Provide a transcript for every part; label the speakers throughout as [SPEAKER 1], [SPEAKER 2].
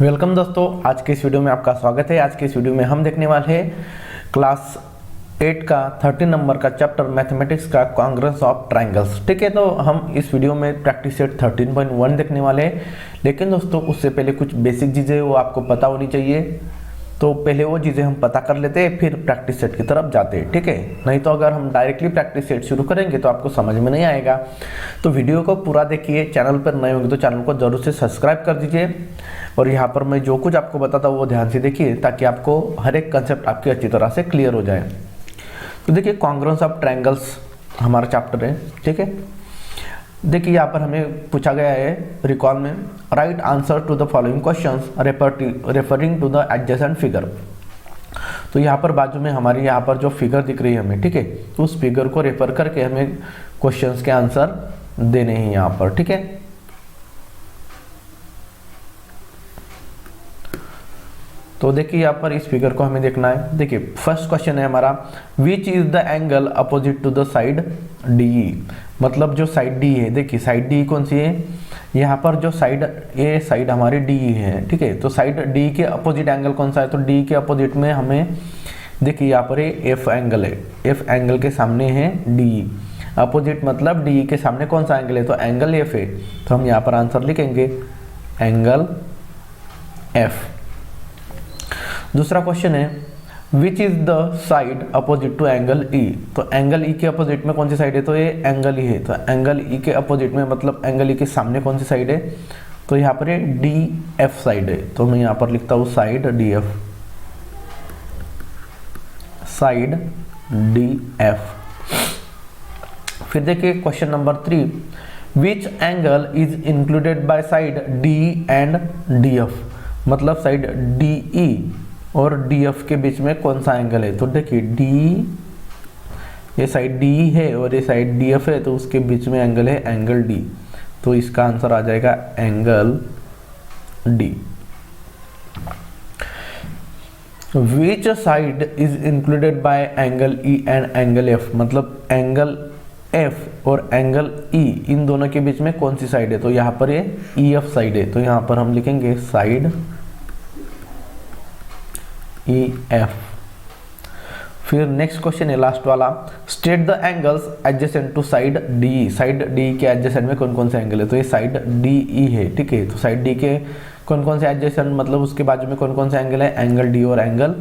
[SPEAKER 1] Welcome दोस्तों, आज के इस वीडियो में आपका स्वागत है। आज के इस वीडियो में हम देखने वाले हैं क्लास 8 का 13 नंबर का चैप्टर मैथमेटिक्स का कॉन्ग्रुएंस ऑफ ट्रायंगल्स। ठीक है, तो हम इस वीडियो में प्रैक्टिस सेट 13.1 देखने वाले हैं। लेकिन दोस्तों उससे पहले कुछ बेसिक चीज़ें वो आपको पता होनी चाहिए, तो पहले वो चीज़ें हम पता कर लेते हैं, फिर प्रैक्टिस सेट की तरफ जाते हैं। ठीक है, नहीं तो अगर हम डायरेक्टली प्रैक्टिस सेट शुरू करेंगे तो आपको समझ में नहीं आएगा। तो वीडियो को पूरा देखिए। चैनल पर नए होंगे तो चैनल को जरूर से सब्सक्राइब कर दीजिए, और यहाँ पर मैं जो कुछ आपको बताता हूँ वो ध्यान से देखिए, ताकि आपको हर एक कंसेप्ट आपकी अच्छी तरह से क्लियर हो जाए। तो देखिए, कॉन्ग्रुएंस ऑफ ट्रायंगल्स हमारा चैप्टर है। ठीक है, देखिए यहाँ पर हमें पूछा गया है रिकॉल में, write answer to the following questions referring to the adjacent figure. तो यहाँ पर बाजू में हमारी यहाँ पर जो फिगर दिख रही है हमें, ठीक है, तो उस फिगर को रेफर करके हमें क्वेश्चंस के आंसर देने हैं यहाँ पर। ठीक है, तो देखिए यहाँ पर इस फिगर को हमें देखना है। देखिए फर्स्ट क्वेश्चन है हमारा, which is the angle opposite to the side D. मतलब जो साइड डी है, देखिए साइड डी कौन सी है, यहाँ पर जो साइड ए साइड हमारी डी है। ठीक है, तो साइड डी के अपोजिट एंगल कौन सा है, तो डी के अपोजिट में हमें देखिए यहाँ पर एफ एंगल है, एफ एंगल के सामने है डी। अपोजिट मतलब डी के सामने कौन सा एंगल है, तो एंगल एफ है। तो हम यहाँ पर आंसर लिखेंगे एंगल एफ। दूसरा क्वेश्चन है, which is the side opposite to angle E. तो एंगल ई के अपोजिट में कौन सी साइड है, तो ये एंगल ई है। तो एंगल ई के अपोजिट में मतलब एंगल ई के सामने कौन सी साइड है, तो यहाँ पर डी एफ साइड है। तो मैं यहाँ पर लिखता हूँ side D F, side D F. फिर देखिए question number 3, which angle is included by side D and D F. मतलब साइड डी ई और डी एफ के बीच में कौन सा एंगल है, तो देखिए डी, ये साइड डी है और ये साइड डी एफ है, तो उसके बीच में एंगल है एंगल डी। तो इसका आंसर आ जाएगा angle D. Which side is included bye angle E and angle F. मतलब एंगल एफ और एंगल ई, इन दोनों के बीच में कौन सी साइड है, तो यहाँ पर ये ई एफ साइड है। तो यहाँ पर हम लिखेंगे साइड ई एफ। फिर नेक्स्ट क्वेश्चन है लास्ट वाला, state the angles adjacent to side D. Side D के एडजेसेंट में कौन कौन से एंगल है, तो ये साइड डी ई है। ठीक है, तो साइड डी के कौन कौन से एडजेसेंट मतलब उसके बाजू में कौन कौन से एंगल है, एंगल डी और एंगल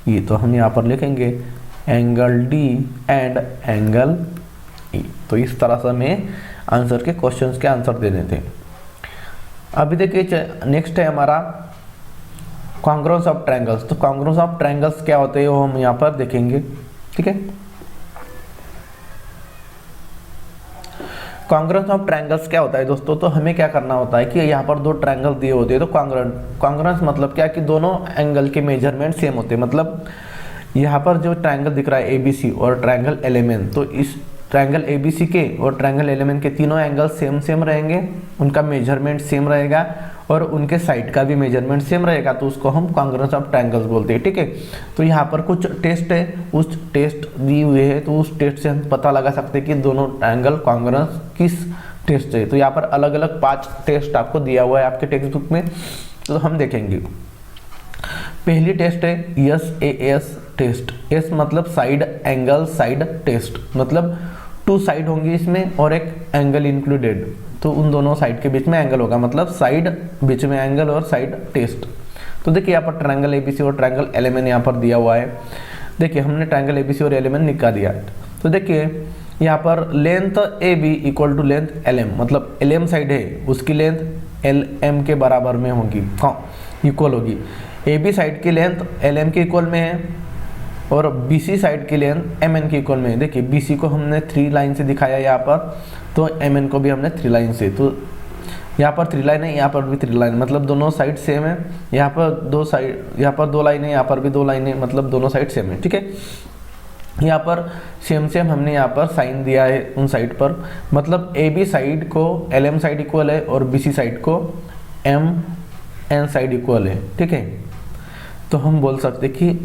[SPEAKER 1] ई। तो हम यहाँ पर लिखेंगे angle D and angle E. तो इस तरह से हमें आंसर के क्वेश्चंस के आंसर देने थे। अभी देखिए नेक्स्ट है हमारा कॉन्ग्रुएंस ऑफ ट्रायंगल्स। तो कॉन्ग्रुएंस ऑफ ट्रायंगल्स क्या होते हैं वो हम यहाँ पर देखेंगे। ठीक है, कॉन्ग्रुएंस ऑफ ट्रायंगल्स क्या होता है दोस्तों, तो हमें क्या करना होता है कि यहाँ पर दो ट्रायंगल दिए होते हैं, तो कॉन्ग्रुएंस मतलब क्या कि दोनों एंगल के मेजरमेंट सेम होते हैं। मतलब यहाँ पर जो ट्रायंगल दिख रहा है एबीसी और ट्रायंगल एलएमएन, तो इस ट्रायंगल एबीसी के और ट्रायंगल एलएमएन के तीनों एंगल सेम रहेंगे, उनका मेजरमेंट सेम रहेगा और उनके साइड का भी मेजरमेंट सेम रहेगा, तो उसको हम कॉन्ग्रुएंस ऑफ ट्रायंगल्स बोलते हैं। ठीक है, तो यहाँ पर कुछ टेस्ट है, उस टेस्ट दिए हुए है, तो उस टेस्ट से हम पता लगा सकते हैं कि दोनों ट्रायंगल कॉन्ग्रुएंस किस टेस्ट है। तो यहाँ पर अलग अलग 5 टेस्ट आपको दिया हुआ है आपके टेक्स्ट बुक में, तो हम देखेंगे। पहली टेस्ट है एस टेस्ट। एस मतलब साइड एंगल साइड टेस्ट, मतलब 2 साइड होंगी इसमें और एक एंगल इंक्लूडेड, तो उन दोनों साइड के बीच में एंगल होगा, मतलब साइड बीच में एंगल और साइड टेस्ट। तो देखिए यहाँ पर ट्रायंगल एबीसी और ट्रायंगल एलएमएन यहाँ पर दिया हुआ है। देखिए हमने ट्रायंगल एबीसी और एलएमएन निकाल दिया। तो देखिए यहाँ पर length A B equal to length L M, मतलब एल एम साइड है उसकी लेंथ एल एम के बराबर में होगी, इक्वल होगी। ए बी साइड की लेंथ एल एम के इक्वल में है और बीसी साइड की लेंथ एम एन के इक्वल में है। देखिए बीसी को हमने 3 लाइन से दिखाया यहाँ पर, तो एम एन को भी हमने 3 लाइन से। तो यहाँ पर 3 लाइन है, यहाँ पर भी 3 लाइन, मतलब दोनों साइड सेम है। यहाँ पर 2 साइड, यहाँ पर 2 लाइन है, यहाँ पर भी 2 लाइन है, मतलब दोनों साइड सेम है। ठीक है, यहाँ पर सेम हमने यहाँ पर साइन दिया है उन साइड पर, मतलब ए बी साइड को एल एम साइड इक्वल है और बी सी साइड को एम एन साइड इक्वल है। ठीक है, तो हम बोल सकते कि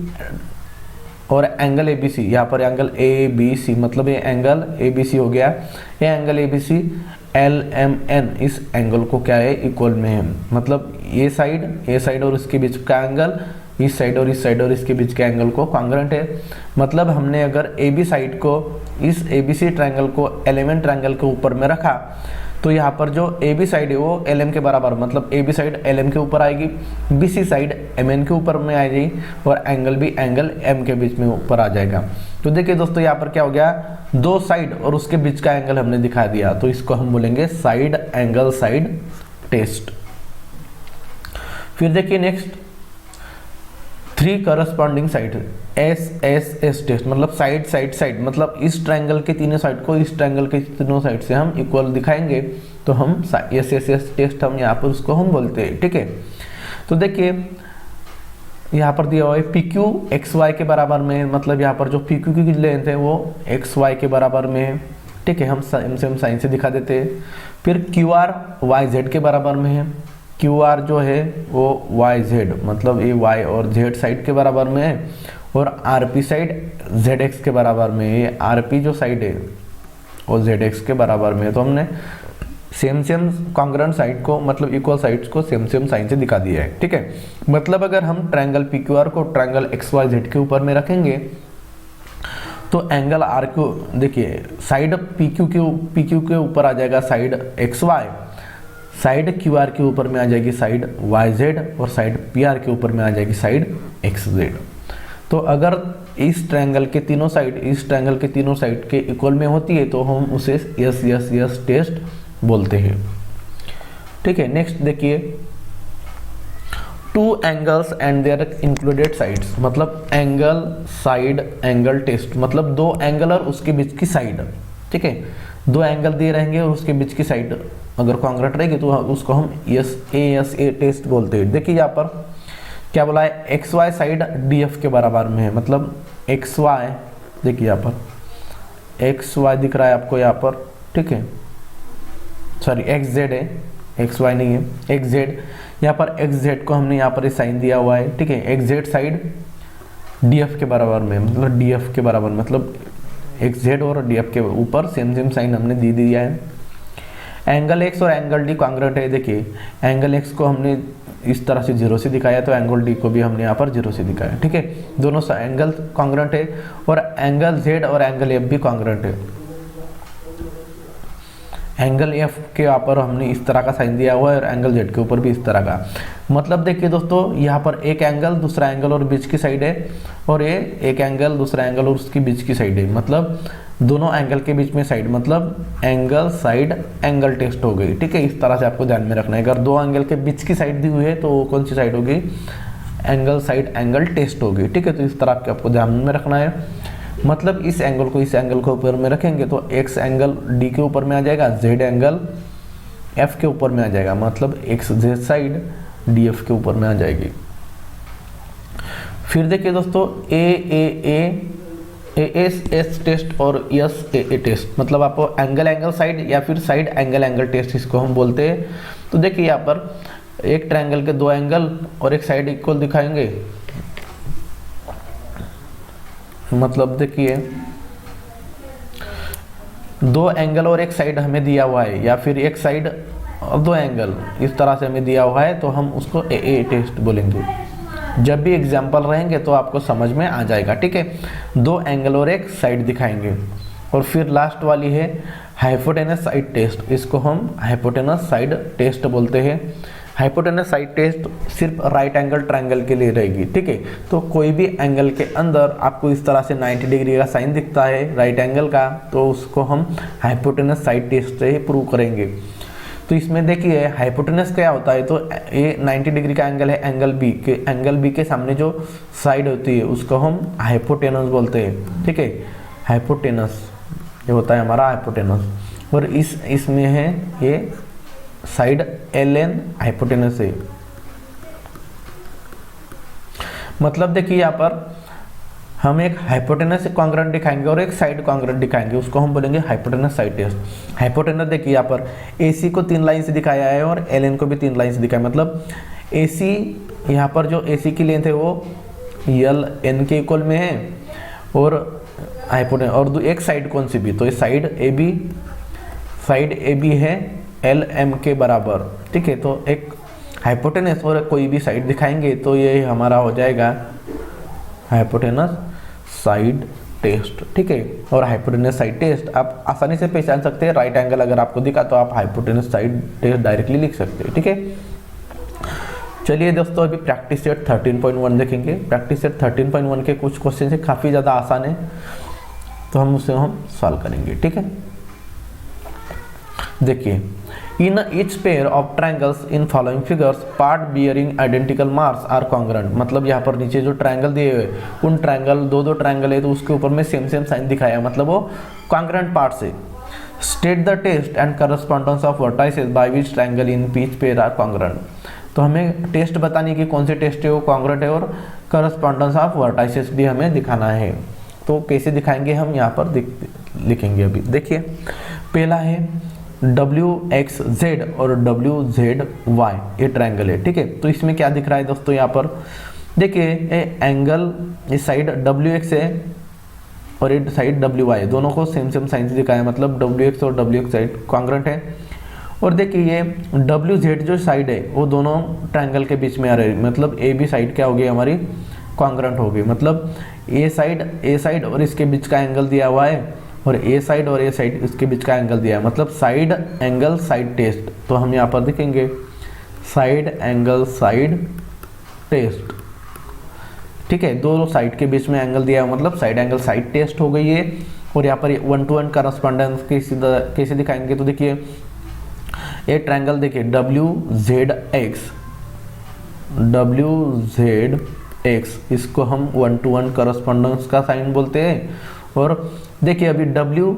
[SPEAKER 1] और एंगल ए बी सी, यहाँ पर एंगल ए बी सी, मतलब ये एंगल ए बी सी हो गया, ये angle A B C L M N इस एंगल को क्या है, इक्वल में है। मतलब ये साइड और इसके बीच का एंगल, इस साइड और इसके बीच के एंगल को कॉन्ग्रुएंट है। मतलब हमने अगर ए बी साइड को इस ए बी सी ट्रायंगल को एलिमेंट ट्रायंगल के ऊपर में रखा, तो यहाँ पर जो ए बी साइड है वो एल एम के बराबर, मतलब A B side L M के ऊपर आएगी, B C side M N के ऊपर में आएगी, और एंगल भी एंगल एम के बीच में ऊपर आ जाएगा। तो देखिए दोस्तों यहाँ पर क्या हो गया, दो साइड और उसके बीच का एंगल हमने दिखा दिया, तो इसको हम बोलेंगे साइड एंगल साइड टेस्ट। फिर देखिए next, 3 corresponding sides test, मतलब साइड, मतलब इस ट्रायंगल के तीनों साइड को इस ट्रायंगल के तीनों साइड से हम इक्वल दिखाएंगे, तो हम एस टेस्ट हम यहाँ पर उसको हम बोलते हैं। ठीक है, तो देखिए यहाँ पर दिया हुआ है पी क्यू एक्स वाई के बराबर में है, मतलब यहाँ पर जो पी क्यू की लेंथ है वो एक्स वाई के बराबर में है। ठीक है, हम साइन से दिखा देते हैं। फिर क्यू आर वाई जेड के बराबर में है, क्यू आर जो है वो वाई जेड, मतलब ये वाई और जेड साइड के बराबर में है, और R P side Z x के बराबर में है। ये आर पी जो साइड है वो जेड एक्स के बराबर में है। तो हमने सेम कॉन्ग्रुएंट साइड को, मतलब इक्वल साइड्स को सेम साइन से दिखा दिया है। ठीक है, मतलब अगर हम ट्रायंगल पी क्यू आर को ट्रायंगल एक्स वाई जेड के ऊपर में रखेंगे, तो एंगल आर को देखिए, साइड पी क्यू के ऊपर आ जाएगा side X Y, side Q R के ऊपर में आ जाएगी साइड वाई जेड, और साइड पी आर के ऊपर में आ जाएगी साइड एक्स जेड। तो अगर इस ट्रायंगल के तीनों साइड इस ट्रायंगल के तीनों साइड के इक्वल में होती है, तो हम उसे यस टेस्ट बोलते हैं। ठीक है, नेक्स्ट देखिए, 2 angles and their included sides, मतलब एंगल साइड एंगल टेस्ट, मतलब 2 एंगल और उसके बीच की साइड। ठीक है, 2 एंगल दिए रहेंगे और उसके बीच की साइड अगर कॉन्ग्रुएंट रहेगी तो उसको हम एस ए टेस्ट बोलते हैं। देखिए यहाँ पर क्या बोला है, X Y side D F के बराबर में है, मतलब एक्स वाई, देखिए यहाँ पर एक्स वाई दिख रहा है आपको यहाँ पर। ठीक है, सॉरी एक्स जेड है, एक्स वाई नहीं है, एक्स जेड। यहाँ पर एक्स जेड को हमने यहाँ पर साइन दिया हुआ है। ठीक है, x Z side D F के बराबर में, मतलब डी एफ के बराबर, मतलब एक्स जेड और डी एफ के ऊपर सेम साइन हमने दे दिया है। एंगल एक्स और एंगल डी कॉन्ग्रुएंट है। देखिए एंगल एक्स को हमने इस तरह से 0 से दिखाया, तो एंगल डी को भी हमने यहाँ पर 0 से दिखाया। ठीक है, दोनों एंगल कॉन्ग्रुएंट है, और एंगल जेड और एंगल एफ भी कॉन्ग्रुएंट है। एंगल एफ के यहाँ पर हमने इस तरह का साइन दिया हुआ है, और एंगल जेड के ऊपर भी इस तरह का। मतलब देखिए दोस्तों, यहाँ पर एक एंगल दूसरा एंगल और बीच की साइड है, और ये एक एंगल दूसरा एंगल और उसकी बीच की साइड है, मतलब दोनों एंगल के बीच में साइड, मतलब एंगल साइड एंगल टेस्ट हो गई। ठीक है, इस तरह से आपको ध्यान में रखना है। अगर 2 एंगल के बीच की साइड दी हुई है तो वो कौन सी साइड होगी, एंगल साइड एंगल टेस्ट होगी। ठीक है, तो इस तरह आपको ध्यान में रखना है। मतलब इस एंगल को इस एंगल के ऊपर में रखेंगे तो एक्स एंगल डी के ऊपर में आ जाएगा, जेड एंगल एफ के ऊपर में आ जाएगा, मतलब x Z side D F के ऊपर में आ जाएगी। फिर देखिए दोस्तों, एस टेस्ट और एस ए टेस्ट, मतलब आपको एंगल साइड या फिर साइड एंगल टेस्ट इसको हम बोलते हैं। तो देखिए यहाँ पर एक ट्रायंगल के 2 एंगल और एक साइड इक्वल दिखाएंगे, मतलब देखिए 2 एंगल और एक साइड हमें दिया हुआ है, या फिर एक साइड और 2 एंगल इस तरह से हमें दिया हुआ है, तो हम उसको ए टेस्ट बोलेंगे। जब भी एग्जाम्पल रहेंगे तो आपको समझ में आ जाएगा। ठीक है, 2 एंगल और एक साइड दिखाएंगे। और फिर लास्ट वाली है हाइपोटेनस साइड टेस्ट, इसको हम हाइपोटेनस साइड टेस्ट बोलते हैं। हाइपोटेनस साइड टेस्ट सिर्फ राइट एंगल ट्रायंगल के लिए रहेगी। ठीक है, तो कोई भी एंगल के अंदर आपको इस तरह से 90 डिग्री का साइन दिखता है राइट एंगल का, तो उसको हम हाइपोटेनस साइड टेस्ट से ही प्रूव करेंगे। तो इसमें देखिए हाइपोटेनस क्या होता है, तो ये 90 डिग्री का एंगल है, एंगल बी के सामने जो साइड होती है उसको हम हाइपोटेनस बोलते हैं। ठीक है, हाइपोटेनस ये होता है हमारा हाइपोटेनस, और इसमें है ये साइड एल एन हाइपोटेनस है। मतलब देखिए यहाँ पर हम एक हाइपोटेनस कॉन्ग्रुएंट दिखाएंगे और एक साइड कॉन्ग्रुएंट दिखाएंगे, उसको हम बोलेंगे हाइपोटेनस साइड टेस्ट। हाइपोटेनस देखिए यहाँ पर AC को 3 लाइन से दिखाया है और LN को भी 3 लाइन से दिखाया, मतलब AC यहाँ पर जो AC की लेंथ है वो LN के इक्वल में है, और हाइपोटेनस और एक साइड कौन सी भी, तो ये side AB side A B है एल एम के बराबर, ठीक है। तो एक हाइपोटेनस और कोई भी साइड दिखाएंगे तो ये हमारा हो जाएगा हाइपोटेनस साइड टेस्ट, ठीक है। और हाइपोटेनस साइड टेस्ट आप आसानी से पहचान सकते हैं। राइट एंगल अगर आपको दिखा तो आप हाइपोटेनस साइड टेस्ट डायरेक्टली लिख सकते हैं, ठीक है। चलिए दोस्तों अभी प्रैक्टिस सेट 13.1 देखेंगे। प्रैक्टिस सेट 13.1 के कुछ क्वेश्चन से काफ़ी ज़्यादा आसान है, तो हम उसे सॉल्व करेंगे, ठीक है। देखिए, in each pair of triangles in following figures part bearing identical marks are congruent. मतलब यहाँ पर नीचे जो ट्रायंगल दिए हुए उन ट्रायंगल दो ट्रायंगल है तो उसके ऊपर में सेम साइन दिखाया, मतलब वो कॉन्ग्रुएंट पार्ट से। State the test and correspondence of vertices by which triangle in each pair are congruent. तो हमें टेस्ट बताने की कौन से टेस्ट है वो कॉन्ग्रुएंट है, और करस्पॉन्डेंस ऑफ वर्टाइसेस भी हमें दिखाना है। तो कैसे दिखाएंगे हम यहाँ पर लिखेंगे। अभी देखिए, पहला है WXZ और WZY, ये ट्रायंगल है, ठीक है। तो इसमें क्या दिख रहा है दोस्तों, यहाँ पर देखिए एंगल इस साइड WX है और ये साइड WY है, दोनों को सेम साइन से दिखाया, मतलब WX और WX साइड कॉन्ग्रुएंट है। और देखिए ये WZ जो साइड है वो दोनों ट्रायंगल के बीच में आ रही है, मतलब AB साइड क्या हो गई हमारी कॉन्ग्रुएंट हो गई। मतलब ए साइड और इसके बीच का एंगल दिया हुआ है और ए साइड और ए साइड इसके बीच का एंगल दिया है, मतलब साइड एंगल साइड टेस्ट। तो हम यहाँ पर देखेंगे साइड एंगल साइड टेस्ट, ठीक है। दोनों साइड के बीच में एंगल दिया है, मतलब साइड एंगल साइड टेस्ट हो गई है। और यहाँ पर 1-to-1 करस्पॉन्डेंस कैसे दिखाएंगे, तो देखिए ये ट्रायंगल देखिए WZX, इसको हम 1-to-1 करस्पॉन्डेंस का साइन बोलते हैं। और देखिए अभी W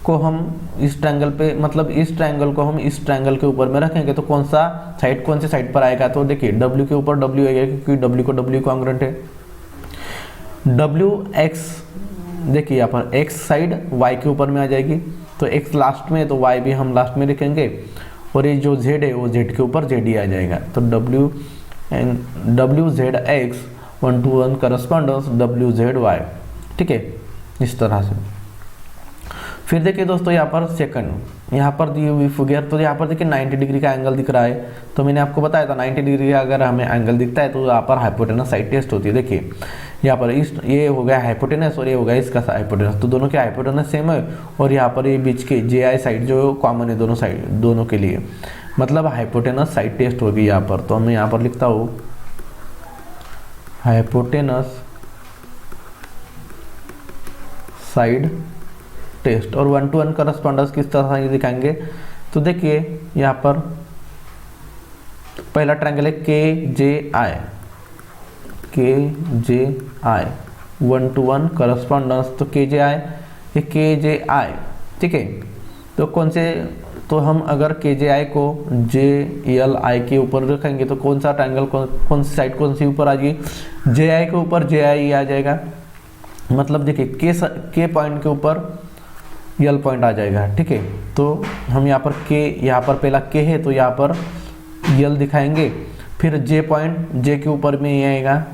[SPEAKER 1] को हम इस ट्रायंगल पे, मतलब इस ट्रायंगल को हम इस ट्रायंगल के ऊपर में रखेंगे तो कौन से साइड पर आएगा, तो देखिए W के ऊपर W आएगा क्योंकि W को W कॉन्ग्रुएंट है। WX देखिए यहाँ पर X साइड Y के ऊपर में आ जाएगी, तो X लास्ट में तो Y भी हम लास्ट में लिखेंगे। और ये जो Z है वो Z के ऊपर Z ही आ जाएगा, तो WZX 1-to-1 करस्पॉन्डेंस WZY, ठीक है, इस तरह से। फिर देखिए दोस्तों यहाँ पर सेकंड, यहाँ पर दी हुई फिगर, तो यहाँ पर देखिए 90 डिग्री का एंगल दिख रहा है। तो मैंने आपको बताया था 90 डिग्री का अगर हमें एंगल दिखता है तो यहाँ पर हाइपोटेनस साइड टेस्ट होती है। देखिए यहाँ पर ये हो गया हाइपोटेनस और ये हो गया इसका हाइपोटेनस, तो दोनों के हाइपोटेनस सेम है। और यहाँ पर ये बीच के JI साइड जो कॉमन है दोनों के लिए, मतलब हाइपोटेनस साइड टेस्ट होगी यहाँ पर। तो मैं यहाँ पर लिखता हूँ हाइपोटेनस साइड टेस्ट। और 1-to-1 करस्पॉन्डेंस किस तरह से दिखाएंगे, तो देखिए यहाँ पर पहला ट्रायंगल है KJI 1-to-1 करस्पॉन्डेंस, तो KJI, ठीक है। तो तो हम अगर KJI को JLI के ऊपर रखेंगे तो कौन सा ट्रायंगल कौन सी साइड कौन सी ऊपर आ जाएगी, JI के ऊपर JI आ जाएगा। मतलब देखिए K पॉइंट के ऊपर L पॉइंट आ जाएगा, ठीक है। तो हम यहाँ पर यहाँ पर पहला K है तो यहाँ पर L दिखाएंगे, फिर J पॉइंट J के ऊपर में ये आएगा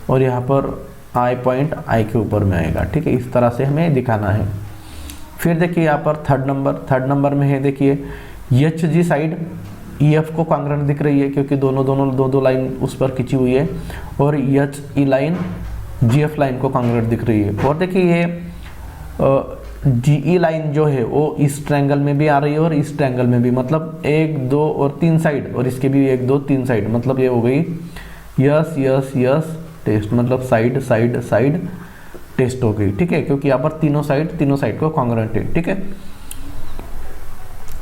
[SPEAKER 1] और यहाँ पर I पॉइंट I के ऊपर में आएगा, ठीक है। इस तरह से हमें दिखाना है। फिर देखिए यहाँ पर थर्ड नंबर में है, देखिए HG साइड EF को कॉन्ग्रुएंट दिख रही है क्योंकि दो लाइन उस पर खींची हुई है, और HE लाइन GF लाइन को कॉन्ग्रुएंट दिख रही है। और देखिए ये GE लाइन जो है वो इस ट्रायंगल में भी आ रही है और इस ट्रायंगल में भी, मतलब 1, 2 और 3 साइड, और इसके भी 1, 2, 3 साइड, मतलब ये हो गई यस टेस्ट, मतलब साइड टेस्ट हो गई, ठीक है, क्योंकि यहाँ पर तीनों साइड को कॉन्ग्रुएंट है, ठीक है।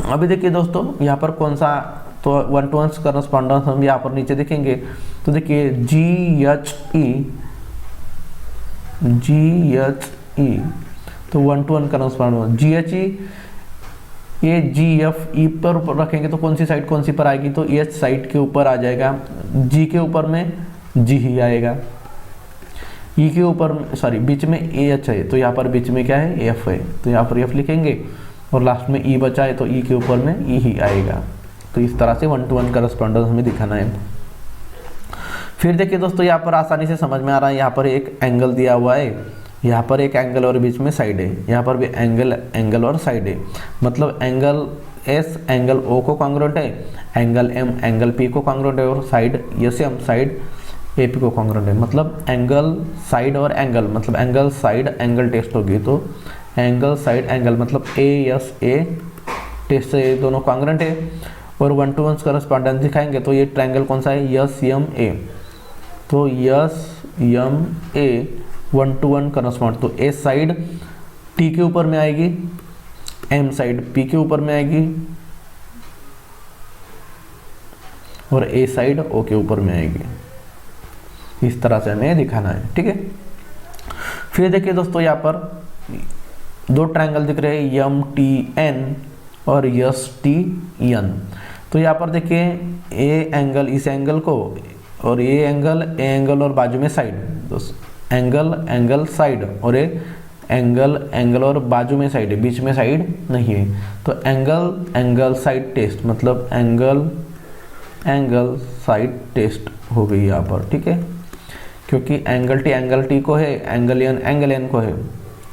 [SPEAKER 1] अभी देखिए दोस्तों यहाँ पर कौन सा, तो 1-to-1 करस्पॉन्डेंस हम यहाँ पर नीचे देखेंगे। तो देखिए GHE तो 1-to-1 करस्पॉन्डेंस GHE, ये GFE पर रखेंगे तो कौन सी साइड कौन सी पर आएगी, तो H साइड के ऊपर आ जाएगा, G के ऊपर में G ही आएगा, E के ऊपर सॉरी बीच में AH है तो यहाँ पर बीच में क्या है F है, तो यहाँ पर F लिखेंगे और लास्ट में E बचा है तो E के ऊपर में E ही आएगा। तो इस तरह से 1-to-1 करस्पॉन्डेंस हमें दिखाना है। फिर देखिए दोस्तों यहाँ पर आसानी से समझ में आ रहा है, यहाँ पर एक एंगल दिया हुआ है यहाँ पर एक एंगल और बीच में साइड है, यहाँ पर भी एंगल और साइड है, मतलब एंगल एस एंगल ओ को कॉन्ग्रुएंट है, एंगल एम एंगल पी को कॉन्ग्रुएंट है, और side S M side A P को कॉन्ग्रुएंट है। मतलब एंगल साइड और एंगल, मतलब एंगल साइड एंगल टेस्ट होगी, तो एंगल साइड एंगल मतलब ए एस ए टेस्ट से ये दोनों कॉन्ग्रुएंट है, और 1 to 1 करस्पॉन्डेंस दिखाएंगे तो ये ट्रायंगल कौन सा है, यस एम ए, तो S M A 1 to 1 correspond, तो ए साइड टी के ऊपर में आएगी, एम साइड पी के ऊपर में आएगी, और ए साइड ओ के ऊपर में आएगी। इस तरह से हमें दिखाना है, ठीक है। फिर देखिए दोस्तों, यहाँ पर दो ट्रायंगल दिख रहे हैं, एम टी एन और यस टी एन। तो यहाँ पर देखिए ए एंगल इस एंगल को, और ए एंगल और बाजू में साइड, तो एंगल साइड, और ए एंगल और बाजू में साइड है, बीच में साइड नहीं है। तो एंगल साइड टेस्ट, मतलब एंगल साइड टेस्ट हो गई यहाँ पर, ठीक है, क्योंकि एंगल टी को है, एंगल एन को है,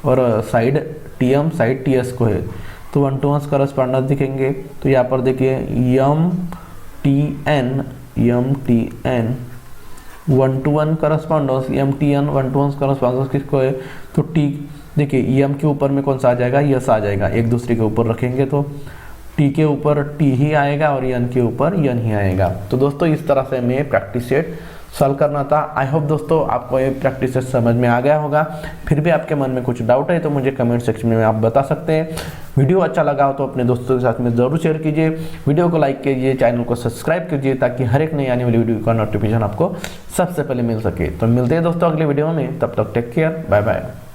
[SPEAKER 1] और side T M side T S को है, तो 1 to 1 करस्पॉन्डेंस दिखेंगे। तो यहाँ पर देखिए M T N 1 to 1 correspondence, M T N 1 to 1 correspondence किसको है, तो टी, देखिए एम के ऊपर में कौन सा आ जाएगा, यस आ जाएगा, एक दूसरे के ऊपर रखेंगे तो टी के ऊपर टी ही आएगा और एन के ऊपर एन ही आएगा। तो दोस्तों इस तरह से हमें प्रैक्टिस सेट सॉल्व करना था। आई होप दोस्तों आपको ये प्रैक्टिस सेट समझ में आ गया होगा। फिर भी आपके मन में कुछ डाउट है तो मुझे कमेंट सेक्शन में आप बता सकते हैं। वीडियो अच्छा लगा हो तो अपने दोस्तों के साथ में ज़रूर शेयर कीजिए, वीडियो को लाइक कीजिए, चैनल को सब्सक्राइब कीजिए, ताकि हर एक नई आने वाली वीडियो का नोटिफिकेशन आपको सबसे पहले मिल सके। तो मिलते हैं दोस्तों अगले वीडियो में, तब तक टेक केयर, बाय बाय।